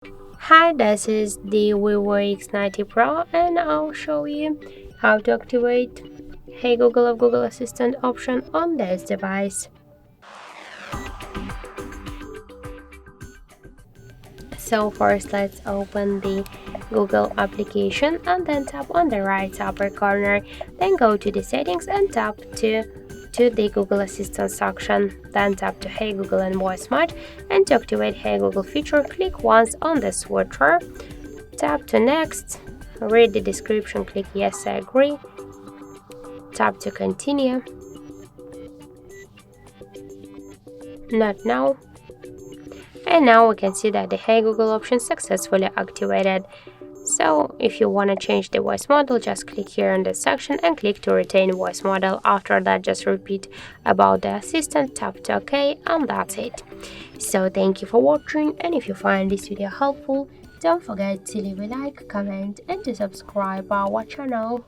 Hi, this is the VIVO X90 Pro and I'll show you how to activate Hey Google of Google Assistant option on this device. So first let's open the Google application and then tap on the right upper corner, then go to the settings and tap to the Google Assistant section, then tap to Hey Google and Voice Mode, and to activate Hey Google feature click once on the switcher, tap to next, read the description, click yes I agree, tap to continue, not now, and now we can see that the Hey Google option successfully activated. So if you want to change the voice model, just click here in this section and click to retain voice model. After that, just repeat about the assistant, tap to OK, and that's it. So thank you for watching, and if you find this video helpful, don't forget to leave a like, comment, and to subscribe our channel.